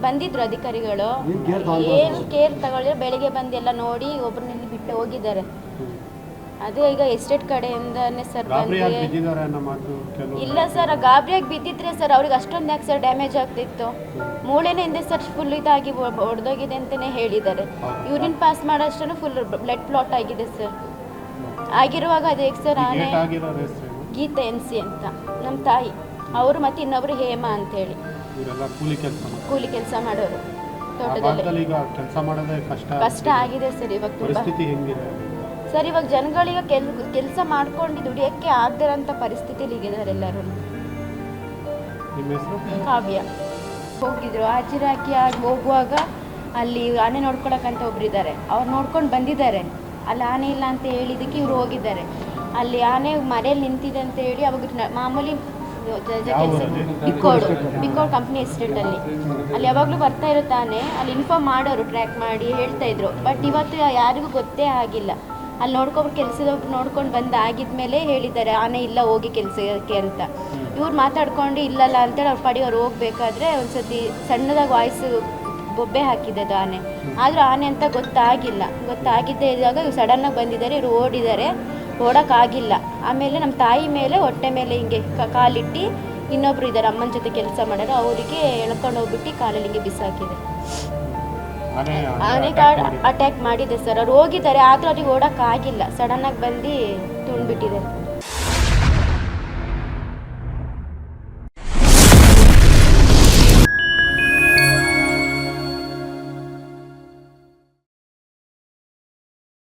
ಬಂದಿದ್ರು ಅಧಿಕಾರಿಗಳು, ಏನು ಕೇರ್ ತಗೊಳ್ಳಿದ್ರೆ ಬೆಳಿಗ್ಗೆ ಬಂದು ಎಲ್ಲ ನೋಡಿ ಒಬ್ಬರನ್ನ ಬಿಟ್ಟು ಹೋಗಿದ್ದಾರೆ. ಅದೇ ಈಗ ಎಸ್ಟೇಟ್ ಕಡೆಯಿಂದನೇ ಸರ್ ಇಲ್ಲ ಸರ್, ಗಾಬರಿಯಾಗಿ ಬಿದ್ದಿದ್ರೆ ಸರ್ ಅವ್ರಿಗೆ ಅಷ್ಟೊಂದು ಯಾಕೆ ಸರ್ ಡ್ಯಾಮೇಜ್ ಆಗ್ತಿತ್ತು? ಮೂಳೆನೇ ಹಿಂದೆ ಸರ್ ಫುಲ್ ಇದಾಗಿ ಒಡೆದೋಗಿದೆ ಅಂತಲೇ ಹೇಳಿದ್ದಾರೆ. ಯೂರಿನ್ ಪಾಸ್ ಮಾಡೋಷ್ಟು ಫುಲ್ ಬ್ಲಡ್ ಕ್ಲಾಟ್ ಆಗಿದೆ ಸರ್. ಆಗಿರುವಾಗ ಅದೇ ಸರ್ ಆನೆ ಗೀತಾ MC ಅಂತ ನಮ್ಮ ತಾಯಿ, ಅವರು ಮತ್ತು ಇನ್ನೊಬ್ರು ಹೇಮಾ ಅಂತೇಳಿ ಕೂಲಿ ಕೆಲಸ ಮಾಡೋರು ತೋಟದಲ್ಲಿ. ಕಷ್ಟ ಆಗಿದೆ ಸರ್ ಇವಾಗ ತುಂಬ ಸರ್. ಇವಾಗ ಜನಗಳಿಗೆ ಕೆಲಸ ಮಾಡ್ಕೊಂಡು ದುಡಿಯೋಕ್ಕೆ ಆಗದಿರೋಂಥ ಪರಿಸ್ಥಿತಿಲಿ ಇದ್ದಾರೆ ಎಲ್ಲರೂ. ಕಾವ್ಯ ಹೋಗಿದ್ರು ಹಾಜಿರಾಕಿ ಆಗಿ ಹೋಗುವಾಗ ಅಲ್ಲಿ ಆನೆ ನೋಡ್ಕೊಳಕ್ಕಂತ ಒಬ್ರಿದ್ದಾರೆ, ಅವ್ರು ನೋಡ್ಕೊಂಡು ಬಂದಿದ್ದಾರೆ. ಅಲ್ಲಿ ಆನೆ ಇಲ್ಲ ಅಂತ ಹೇಳಿದ್ದಕ್ಕೆ ಇವ್ರು ಹೋಗಿದ್ದಾರೆ. ಅಲ್ಲಿ ಆನೆ ಮರೆಯಲ್ಲಿ ನಿಂತಿದೆ ಅಂತ ಹೇಳಿ ಅವಾಗ ಮಾಮೂಲಿ ಕೆಲಸ ಬಿಕ್ಕೋಡ್ ಕಂಪ್ನಿ ಎಸ್ಟೇಟಲ್ಲಿ ಅಲ್ಲಿ ಯಾವಾಗಲೂ ಬರ್ತಾ ಇರುತ್ತೆ ಆನೆ. ಅಲ್ಲಿ ಇನ್ಫಾರ್ಮ್ ಮಾಡೋರು, ಟ್ರ್ಯಾಕ್ ಮಾಡಿ ಹೇಳ್ತಾ ಇದ್ರು. ಬಟ್ ಇವತ್ತು ಯಾರಿಗೂ ಗೊತ್ತೇ ಆಗಿಲ್ಲ. ಅಲ್ಲಿ ಕೆಲಸದೊಬ್ರು ನೋಡ್ಕೊಂಡು ಬಂದಾಗಿದ್ಮೇಲೆ ಹೇಳಿದ್ದಾರೆ ಆನೆ ಇಲ್ಲ ಹೋಗಿ ಕೆಲಸಕ್ಕೆ ಅಂತ. ಇವ್ರು ಮಾತಾಡ್ಕೊಂಡು ಇಲ್ಲಲ್ಲ ಅಂತೇಳಿ ಅವ್ರ ಪಡಿಯವ್ರು ಹೋಗ್ಬೇಕಾದ್ರೆ ಒಂದ್ಸತಿ ಸಣ್ಣದಾಗಿ ವಾಯ್ಸು ಬೊಬ್ಬೆ ಹಾಕಿದೆ ಅದು ಆನೆ. ಆದರೂ ಆನೆ ಅಂತ ಗೊತ್ತಾಗಿದ್ದೇ ಇದ್ದಾಗ ಇವ್ರು ಸಡನ್ನಾಗಿ ಬಂದಿದ್ದಾರೆ. ಇವ್ರು ಓಡಿದ್ದಾರೆ, ಓಡೋಕ್ಕಾಗಿಲ್ಲ. ಆಮೇಲೆ ನಮ್ಮ ತಾಯಿ ಮೇಲೆ ಹೊಟ್ಟೆ ಮೇಲೆ ಹಿಂಗೆ ಕಾಲಿಟ್ಟು ಇನ್ನೊಬ್ರು ಇದ್ದಾರೆ ಅಮ್ಮನ ಜೊತೆ ಕೆಲಸ ಮಾಡೋರು, ಅವರಿಗೆ ಎಳ್ಕೊಂಡು ಹೋಗ್ಬಿಟ್ಟು ಕಾಲಲ್ಲಿ ಹಿಂಗೆ ಬಿಸಾಕಿದೆ. ಆನೆ ಅಟ್ಯಾಕ್ ಮಾಡಿದೆ ಸರ್. ಅವ್ರು ಹೋಗಿದ್ದಾರೆ, ಆದರೂ ಅವ್ರಿಗೆ ಓಡೋಕ್ಕಾಗಿಲ್ಲ, ಸಡನ್ನಾಗಿ ಬಂದು ತುಂಡ್ಬಿಟ್ಟಿದೆ.